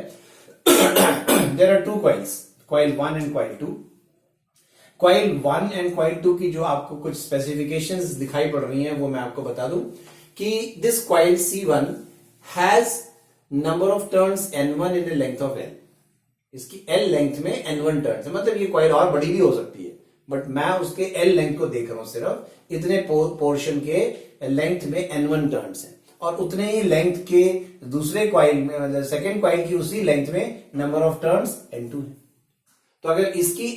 There are two coils, coil 1 and coil 2. Coil 1 and coil 2 की जो आपको कुछ स्पेसिफिकेशंस दिखाई पड़ रही हैं वो मैं आपको बता दूं कि this coil C1 has number of turns N1 in length of L. इसकी L लेंथ में N1 टर्न्स है, मतलब ये कॉइल और बड़ी भी हो सकती है, बट मैं उसके L लेंथ को देख रहा हूं, सिर्फ इतने पोर्शन के लेंथ में N1 टर्न्स है, और उतने ही लेंथ के दूसरे कॉइल में, मतलब सेकेंड कॉइल की उसी लेंथ में नंबर ऑफ टर्न्स N2 है. तो अगर इसकी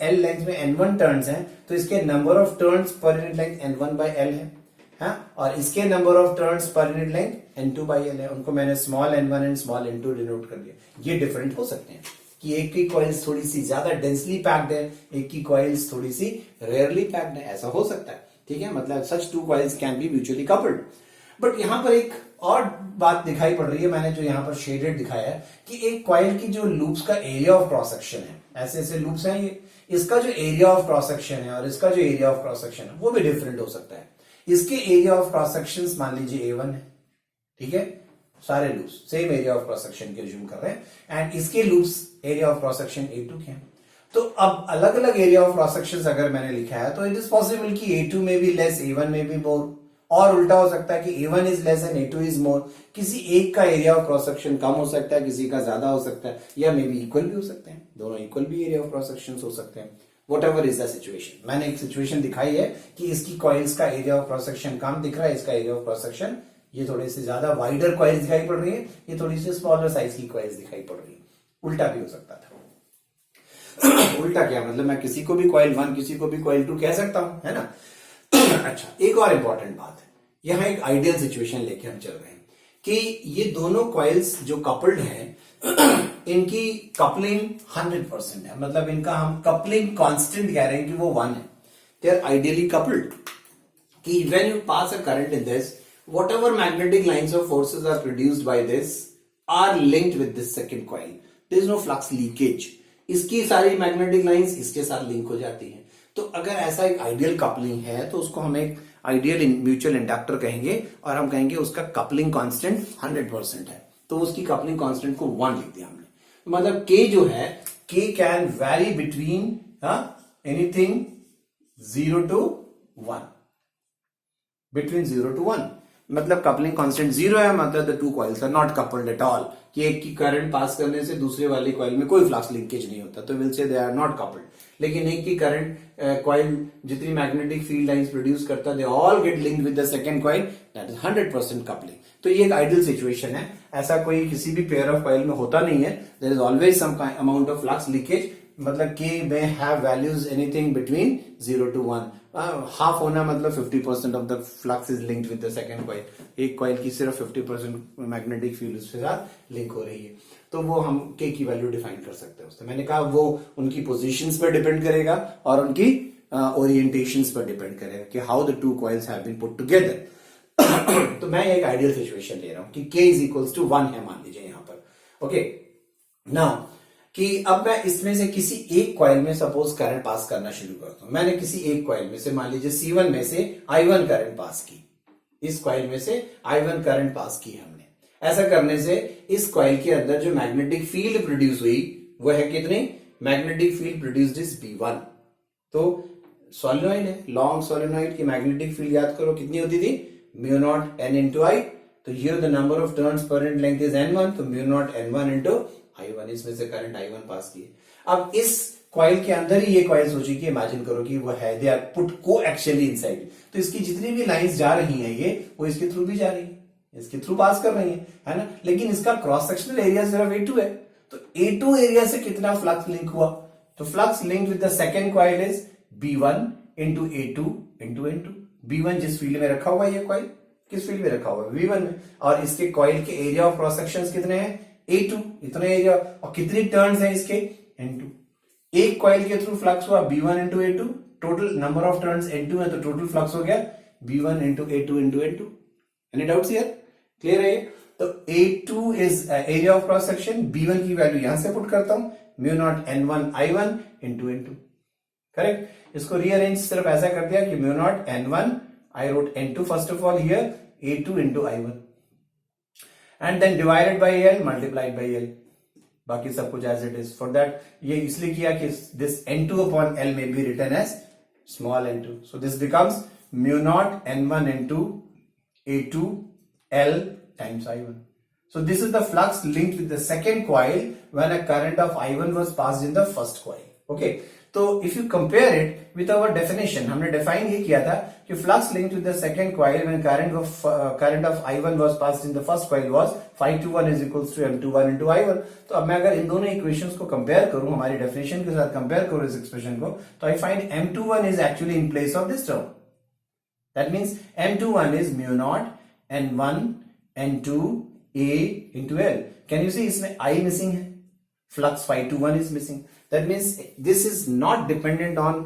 L लेंथ में N1 टर्न्स हैं तो इसके number of turns per unit length N1 by L है, हाँ? और इसके number of turns per unit length N2 by L है. उनको मैंने small N1 and small N2 denote कर दिया. ये डिफरेंट हो सकते हैं कि एक की कॉइल्स थोड़ी सी ज्यादा डेंसली पैक्ड है, एक की कॉइल्स थोड़ी सी रेयरली पैक्ड है, ऐसा हो सकता है. ठीक है, मतलब such two coils can be mutually coupled. But यहां पर एक और बात दिखाई पड़ रही है, मैंने जो यहां पर शेडेड दिखाया है कि एक कॉइल की जो लूप्स का एरिया ऑफ क्रॉस सेक्शन है, ऐसे ऐसे लूप्स हैं ये, इसका जो एरिया ऑफ क्रॉस सेक्शन है और इसका जो एरिया ऑफ क्रॉस सेक्शन है वो भी डिफरेंट हो सकता है. इसके एरिया ऑफ क्रॉस सेक्शन मान लीजिए A1 है, ठीक है, सारे loops same area of cross section के अज्यूम कर रहे हैं, एंड इसके loops area of cross section A2 के हैं. तो अब अलग अलग एरिया ऑफ क्रॉस सेक्शन अगर मैंने लिखा है तो इट इज पॉसिबल कि A2 में भी लेस, A1 में भी मोर, और उल्टा हो सकता है कि A1 is less and A2 is more. किसी एक का एरिया ऑफ क्रॉस सेक्शन कम हो सकता है, किसी का ज्यादा हो सकता है, या मे बी इक्वल भी हो सकते हैं, दोनों इक्वल भी एरिया ऑफ क्रॉस सेक्शन हो सकते हैं. Whatever is the situation. मैंने एक सिचुएशन दिखाई है कि इसकी कॉइल्स का एरिया ऑफ क्रॉस सेक्शन कम दिख रहा है, इसका एरिया ऑफ क्रॉस सेक्शन, ये थोड़ी सी ज्यादा वाइडर कॉइल्स दिखाई पड़ रही है, ये थोड़ी सी स्मॉलर साइज की कॉइल्स दिखाई पड़ रही है. उल्टा भी हो सकता था. उल्टा क्या मतलब, मैं किसी को भी कॉइल 1 किसी को भी कॉइल 2 कह सकता हूं, है ना. अच्छा, एक और इंपॉर्टेंट बात है, यहां एक आइडियल सिचुएशन लेके हम चल रहे हैं कि ये दोनों कॉइल्स जो कपल्ड हैं इनकी कपलिंग 100% है, मतलब इनका हम कपलिंग कांस्टेंट कह रहे हैं कि वो 1 है. दे आर आइडियली कपल्ड कि when you pass a current in this, whatever magnetic lines of forces are produced by this are linked with this second coil. There is no flux leakage. इसकी सारी magnetic lines इसके साथ link हो जाती हैं. तो अगर ऐसा एक आइडियल कपलिंग है तो उसको हम एक आइडियल म्यूचुअल इंडक्टर कहेंगे, और हम कहेंगे उसका कपलिंग कांस्टेंट 100% है. तो उसकी कपलिंग कांस्टेंट को 1 लिख दिया हमने. मतलब K जो है, K can vary between anything 0 to 1, between 0 to 1. मतलब कपलिंग कांस्टेंट 0 है, मतलब the two coils are not coupled at all, कि एक की करंट पास करने से दूसरे वाली कॉइल में कोई फ्लक्स लिंकेज नहीं होता, तो will say they are not coupled. लेकिन एक की करंट कॉइल जितनी मैग्नेटिक फील्ड लाइंस प्रोड्यूस करता है, they all get linked with the second coil, that is 100% coupling. तो ये एक आइडियल सिचुएशन है, ऐसा कोई किसी भी पेयर ऑफ कॉइल में होता नहीं है। There is always some amount of flux leakage, मतलब K में have values anything between 0 to 1, half होना मतलब 50% of the flux is linked with the second coil, एक कॉइल की सिर्फ 50% मैग्नेटिक फील्ड उसके साथ लिंक हो रही है, तो वो हम K की वैल्यू डिफाइन कर सकते हैं उससे। मैंने कहा वो उनकी पोजीशंस पर डिपेंड करेगा और उनकी ओरिएंटेशंस पर डिपेंड करेगा कि how the two coils have been put together. तो मैं एक आइडियल सिचुएशन ले रहा हूं कि K इज इक्वल्स टू 1 है, मान लीजिए यहां पर। ओके, नाउ कि अब मैं इसमें से किसी एक कॉइल में सपोज करंट पास करना शुरू करता हूं। मैंने किसी एक कॉइल में से, मान लीजिए C1 में से I1 करंट पास की, इस कॉइल में से I1 करंट पास की हमने। ऐसा करने से इस कॉइल के अंदर जो मैग्नेटिक फील्ड प्रोड्यूस हुई वो है कितनी? Magnetic field produced is B1। तो सोलेनोइड है, लॉन्ग सोलेनोइड की मैग्नेटिक फील्ड याद करो कितनी होती थी? म्यू नॉट N इंटू आई। तो here the number of turns per length is N1, तो mu naught N1 into I1, इसमें से करंट I1 पास की। अब इस कॉइल के अंदर ही ये कॉइल सोचिए कि इमेजिन करो कि वो है, दे आर पुट को एक्चुअली इनसाइड, तो इसकी जितनी भी लाइंस जा रही हैं ये, वो इसके थ्रू भी जा रही है, इसके थ्रू पास कर रही है ना। लेकिन इसका क्रॉस सेक्शनल एरिया सिर्फ A2 है, तो A2 एरिया से कितना फ्लक्स लिंक हुआ? तो flux link with the second coil is B1 into A2 into N2। B1 जिस फील्ड में रखा हुआ है, ये कॉइल किस फील्ड में रखा हुआ है? V1 में। और इसके कॉइल के एरिया ऑफ क्रॉस सेक्शन कितने हैं? A2, इतना एरिया। और कितनी टर्न्स हैं इसके? N2। एक कॉइल के थ्रू फ्लक्स हुआ B1 into A2, total number of turns N2 है, तो टोटल फ्लक्स हो गया B1 into A2 into N2। Any doubts here? Clear है? तो A2 is area of cross section, B1 की वैल्यू यहां से पुट करता हूं, mu naught N1 I1 into N2। Correct? इसको रीअरेंज सिर्फ ऐसा कर दिया कि mu naught N1, I wrote N2 first of all here, A2 into I1, and then divided by L, multiplied by L, बाकी सब कुछ as it is। For that ये इसलिए किया कि this N2 upon L may be written as small n2, so this becomes mu naught N1 into A2 L times I1। So this is the flux linked with the second coil when a current of I1 was passed in the first coil। Okay, तो if you compare it with our definition, हमने define ये किया था कि flux linked with the second coil when current of I1 was passed in the first coil was Φ21 is equals to M21 into I1। तो अब मैं अगर इन दोनों इक्वेशंस को कंपेयर करूं, हमारी डेफिनेशन के साथ कंपेयर करूं इस एक्सप्रेशन को, तो I find M21 is actually in place of this term. That means M21 is mu not N1 N2 A into L। Can you see इसमें I मिसिंग है, flux Φ21 is missing। That means this is not dependent on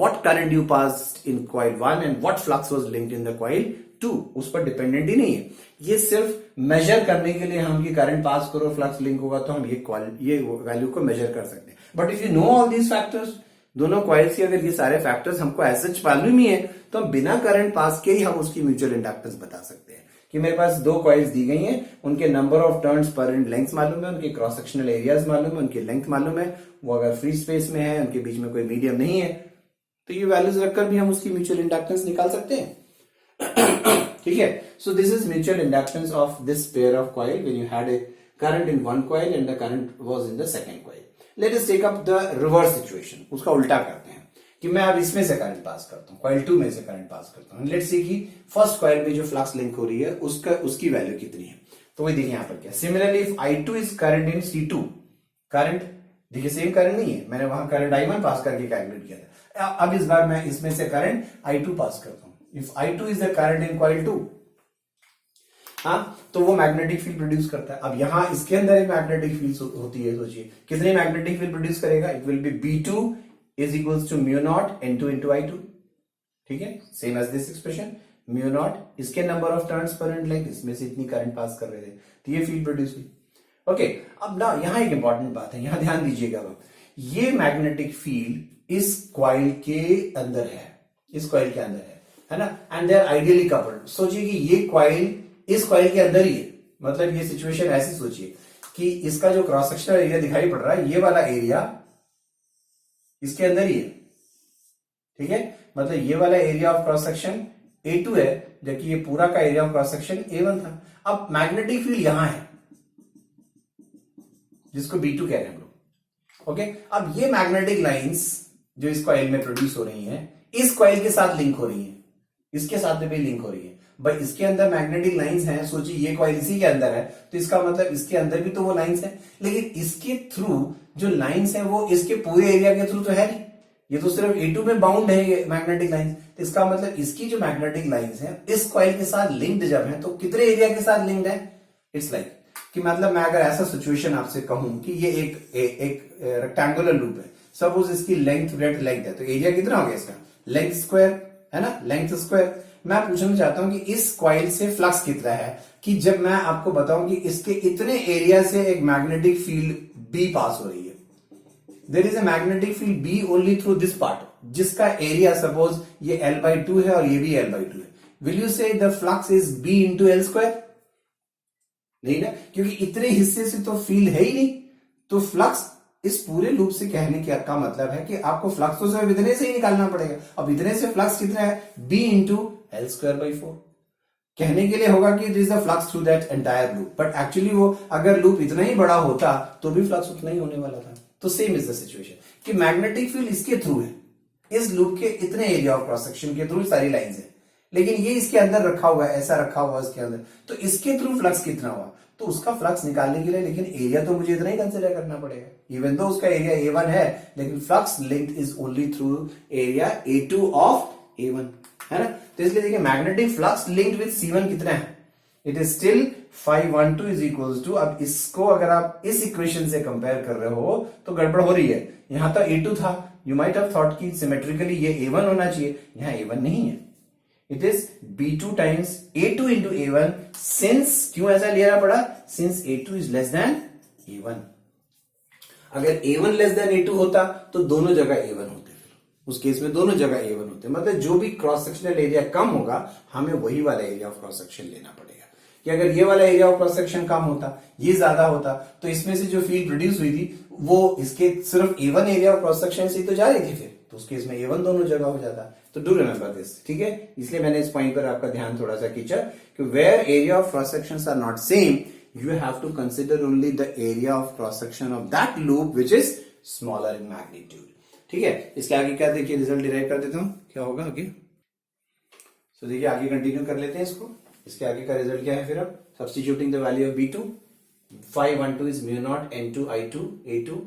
what current you passed in coil 1 and what flux was linked in the coil 2, उस पर dependent ही नहीं है। ये सिर्फ major करने के लिए हम कि करंट पास करो फ्लक्स लिंक होगा, तो हम ये वैल्यू को मेजर कर सकते हैं। But if you know all these factors, दोनों कॉइल्स के अगर ये सारे फैक्टर्स हमको एज सच मालूम ही है, तो हम बिना करंट पास के ही हम उसकी म्यूचुअल इंडक्टेंस बता सकते हैं कि मेरे पास दो कॉइल्स दी गई हैं, उनके number of turns per length मालूम है, उनके क्रॉस सेक्शनल एरियाज मालूम है, उनकी लेंथ मालूम है, वो अगर फ्री स्पेस में है, उनके बीच में कोई मीडियम नहीं है, तो ये वैल्यूज रखकर भी हम उसकी म्यूचुअल इंडक्टेंस निकाल सकते हैं। ठीक है? So this is mutual inductance of this pair of coil when you had a current in one coil and the current was in the second coil. Let us take up the reverse situation, उसका उल्टा करते हैं कि मैं अब इसमें से current pass करता हूं, कॉइल 2 में से करंट पास करता हूं। लेट्स सी कि फर्स्ट कॉइल में जो फ्लक्स लिंक हो रही है उसकी वैल्यू कितनी है। तो वही देखिए यहां पर क्या, similarly if I2 is current in C2, current देखिए सेम करंट नहीं है, मैंने वहां करंट I1 पास करके कैलकुलेट किया था। अब इस बार मैं इसमें से करंट I2 पास करता हूं। If I2 is the current in coil 2, हाँ, तो वो मैग्नेटिक फील्ड प्रोड्यूस करता है। अब यहां इसके अंदर एक मैग्नेटिक फील्ड होती है, सोचिए कितनी मैग्नेटिक फील्ड प्रोड्यूस करेगा? It will be B2 is equals to mu naught N2 into I2। ठीक है, same as this expression, mu naught इसके number of turns per length, इसमें से इतनी करंट पास कर रहे थे, तो ये फील्ड प्रोड्यूस हुई। ओके, अब ना यहां एक इंपॉर्टेंट बात है, यहां ध्यान दीजिएगा, ये मैग्नेटिक फील्ड इस कॉइल के अंदर है, इस कॉइल के अंदर है ना, and they are ideally coupled. सोचिए कि ये कॉइल इस कॉइल के अंदर ही है, मतलब ये सिचुएशन ऐसी सोचिए कि इसका जो क्रॉस सेक्शनल एरिया दिखाई पड़ रहा है, ये वाला एरिया इसके अंदर ही है। ठीक है, मतलब ये वाला area of cross section A2 है, जबकि ये पूरा का area of cross section A1 था। अब मैग्नेटिक फील्ड यहां है जिसको B2 कह रहे हैं हम लोग। ओके, अब ये मैग्नेटिक लाइंस जो इस कॉइल में प्रोड्यूस हो रही हैं, इस कॉइल के साथ लिंक हो रही है, इसके साथ में भी लिंक हो रही है। भाई इसके अंदर मैग्नेटिक लाइंस हैं, सोचिए ये कॉइल इसी के अंदर है, तो इसका मतलब इसके अंदर भी तो वो लाइंस है, लेकिन इसके थ्रू जो लाइंस है वो इसके पूरे एरिया के थ्रू तो है नहीं, ये तो सिर्फ A2 में बाउंड है ये मैग्नेटिक लाइंस। तो इसका मतलब इसकी जो मैग्नेटिक लाइंस है इस कॉइल के साथ लिंक्ड जब है, तो कितने एरिया के साथ लिंक्ड है? इट्स लाइक कि मतलब मैं अगर ऐसा सिचुएशन आपसे कहूं कि ये एक रेक्टेंगुलर लूप है, सपोज इसकी लेंथ ब्रेड्थ लेंथ है, तो एरिया कितना हो गया इसका? लेंथ स्क्वायर है ना, लेंथ स्क्वायर। मैं पूछना चाहता हूं कि इस कॉइल से फ्लक्स कितना है, कि जब मैं आपको बताऊं कि इसके इतने एरिया से एक मैग्नेटिक फील्ड B पास हो रही है, there is a magnetic field B only through this part, जिसका एरिया सपोज ये L/2 है और ये भी L/2 है, will you say the flux is B into L square? नहीं ना, क्योंकि इतने हिस्से से तो फील्ड है ही नहीं। तो फ्लक्स इस पूरे लूप से कहने का मतलब है कि आपको फ्लक्स तो सिर्फ इतने से ही निकालना पड़ेगा। अब इतने से फ्लक्स कितना है? B into L square by 4। कहने के लिए होगा कि this is the flux through that entire loop, but actually वो अगर लूप इतना ही बड़ा होता तो भी फ्लक्स उतना ही होने वाला था। तो सेम इज द सिचुएशन कि मैग्नेटिक फील्ड इसके थ्रू है, इस लूप के इतने एरिया ऑफ क्रॉस सेक्शन के थ्रू सारी लाइंस है, लेकिन ये इसके अंदर रखा हुआ है, ऐसा रखा हुआ है इसके अंदर, तो इसके थ्रू फ्लक्स कितना हुआ? तो उसका फ्लक्स निकालने के लिए लेकिन एरिया तो मुझे इतना ही कंसिडर करना पड़ेगा। इवन दो उसका एरिया A1 है, लेकिन flux linked is only through area A2 of A1, है ना। तो इसलिए देखिए magnetic flux linked with C1 कितना है? It is still 512 is equals to, अब इसको अगर आप इस इक्वेशन से कंपेयर कर रहे हो तो गड़बड़ हो रही है। यहां तो A2 था, यू माइट हैव थॉट कि सिमेट्रिकली ये A1 होना चाहिए, यहां A1 नहीं है, it is B2 times A2 into A1। Since क्यों ऐसा लेना पड़ा? Since A2 is less than A1। अगर A1 लेस देन A2 होता तो दोनों जगह A1 होते, उस केस में दोनों जगह A1 होते, मतलब जो भी क्रॉस सेक्शनल एरिया कम होगा हमें वही वाला एरिया ऑफ क्रॉस सेक्शन लेना पड़ेगा। कि अगर ये वाला एरिया ऑफ क्रॉस सेक्शन कम होता, ये ज्यादा होता, तो इसमें से जो फील्ड प्रोड्यूस हुई थी वो इसके सिर्फ A1 area of cross section से तो जा रही थी, फिर तो उस केस में A1 दोनों जगह हो जाता। तो डू रिमेंबर दिस, ठीक है। इसलिए मैंने इस पॉइंट पर आपका ध्यान थोड़ा सा खींचा कि where area of cross sections are not same, you have to consider only the area of cross section of that loop which is smaller in magnitude। ठीक है, इसके आगे क्या देखिए रिजल्ट डिराइव कर देता हूं, क्या होगा आगे। तो देखिए आगे कंटिन्यू कर लेते हैं इसको। इसके आगे का रिजल्ट क्या है फिर? अब substituting the value of B2, 512 is mu not N2 I2 A2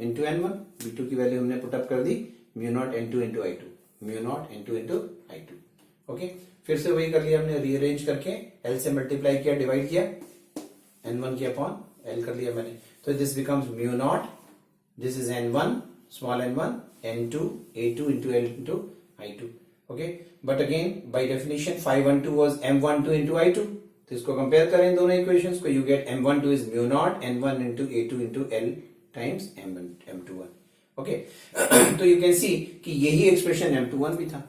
into N1। B2 की वैल्यू हमने पुटअप कर दी, mu not N2 into I2, mu not N2 into I2। Okay, फिर से वही कर लिया हमने, रीअरेंज करके L से मल्टीप्लाई किया, डिवाइड किया, N1 के अपॉन L कर लिया मैंने, तो this becomes mu naught, this is N1 small n1 N2 A2 into L into I2। Okay, but again by definition 512 was M12 into I2, तो इसको कंपेयर करें इन दोनों इक्वेशंस को, you get M12 is mu not N1 into A2 into L times M21। Okay, तो you can see कि यही expression M21 भी था,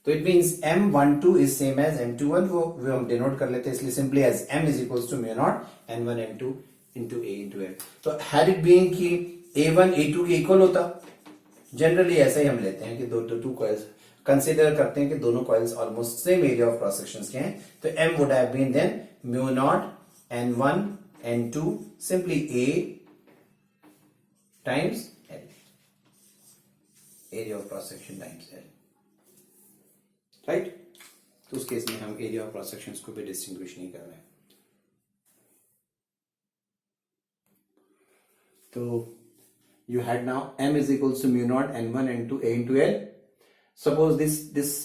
तो it means M12 is same as M21, वो हम डिनोट कर लेते हैं इसलिए simply as M is equals to mu not N1 N2 into A into L। तो हैड इट बीइंग कि A1 A2 के इक्वल होता, जनरली ऐसा ही हम लेते हैं कि दो कॉइल्स कंसीडर करते हैं कि दोनों coils almost same area of cross sections के हैं, तो M would have been then mu not N1 N2 simply A times L, area of cross section times L, right. तो उस केस में हम एरिया ऑफ क्रॉस सेक्शंस को भी distinguish नहीं कर रहे हैं। तो you had now M is equals to mu naught N1 N2 A into L। Suppose this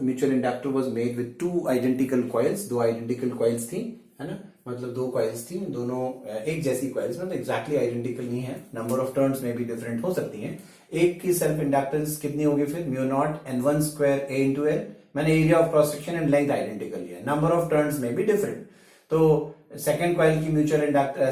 mutual inductor was made with two identical coils, दो identical coils थी, है ना, मतलब दो coils थी, दोनों एक जैसी coils, मतलब exactly identical नहीं है, number of turns में भी different हो सकती हैं। एक की self inductance कितनी होगी फिर? mu naught N1 square A into L। मैंने area of cross section and length identical लिया, number of turns में भी different। तो सेकेंड कॉइल की म्यूचुअल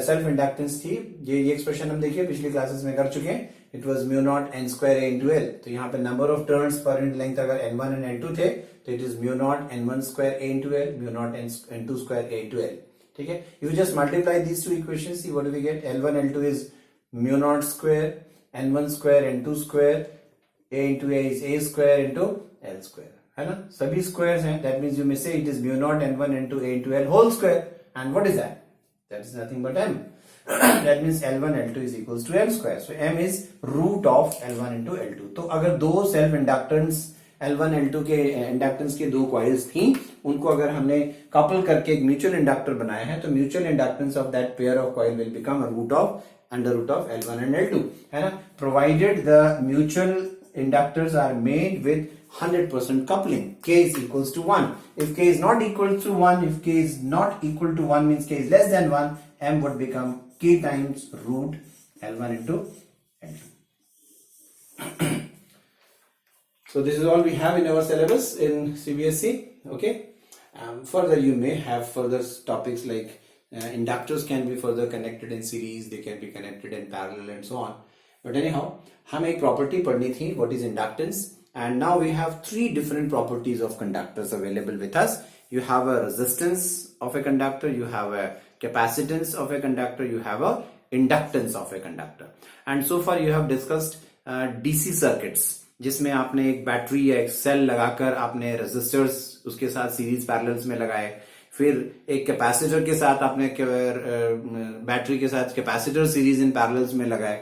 सेल्फ इंडक्टेंस थी, ये एक्सप्रेशन हम देखिए पिछली क्लासेस में कर चुके हैं, it was mu not N square A into L। तो यहाँ पे number of turns per unit length अगर N1 and N2 थे तो it is mu not N1 square A into L, mu not N2 square A into L। ठीक है, you just multiply these two equations, see what do we get? L1 L2 is mu not square N1 square N2 square A into A is A square into L square, है ना, सभी squares हैं, that means you may say it is mu not n1 into a into l whole square, and what is that? That is nothing but m. That means L1 L2 is equals to m square. So m is root of L1 into L2. तो अगर दो self inductance L1 L2 के inductance के दो coils थी, उनको अगर हमने कपल करके एक म्यूचुअल इंडक्टर बनाया है, तो mutual inductance of that pair of coil will become root of under root of L1 and L2, है ना, provided the mutual inductors are made with 100% coupling. K is equals to 1. If K is not equal to 1, if K is not equal to 1 means K is less than 1, M would become K times root L1 into L2. So this is all we have in our syllabus in CBSE. Okay. Further you may have further topics like inductors can be further connected in series, they can be connected in parallel and so on. But anyhow, हम एक property पढ़नी थी, what is inductance. And now we have three different properties of conductors available with us. You have a resistance of a conductor, you have a capacitance of a conductor, you have a inductance of a conductor. And so far you have discussed DC circuits, जिसमें आपने एक battery या एक cell लगाकर आपने resistors उसके साथ series parallels में लगाए, फिर एक कैपेसिटर के साथ आपने बैटरी के साथ कैपेसिटर सीरीज इन पैरेलल्स में लगाए.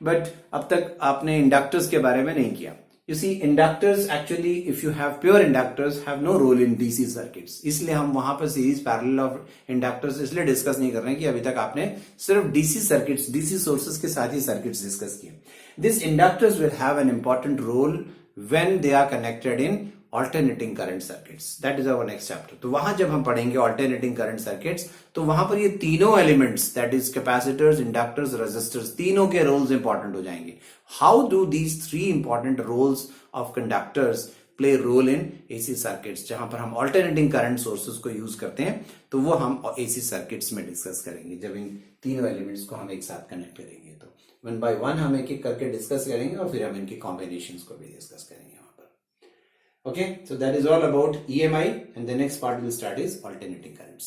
बट अब तक आपने इंडक्टर्स के बारे में नहीं किया. You see, inductors actually, if you have pure inductors, have no role in DC circuits. इसलिए हम वहां पर सीरीज पैरेलल ऑफ इंडक्टर्स इसलिए डिस्कस नहीं कर रहे हैं कि अभी तक आपने सिर्फ डीसी सर्किट्स, डीसी सोर्सेस के साथ ही सर्किट्स डिस्कस किए. This inductors will have an important role when they are connected in alternating current circuits. That is our next chapter. तो वहां जब हम पढ़ेंगे ऑल्टरनेटिंग करंट सर्किट्स, तो वहां पर ये तीनों elements, that is capacitors, inductors, resistors, तीनों के रोल्स इंपॉर्टेंट हो जाएंगे. How do these three important roles of conductors play role in AC circuits, जहां पर हम ऑल्टरनेटिंग करंट सोर्सेस को यूज करते हैं, तो वो हम एसी सर्किट्स में डिस्कस करेंगे जब इन तीनों एलिमेंट्स को हम एक साथ कनेक्ट करेंगे. तो वन बाय वन हम एक एक करके डिस्कस करेंगे और फिर हम इनके कॉम्बिनेशंस को भी डिस्कस करेंगे. Okay, so that is all about EMI, and the next part we'll start is alternating currents.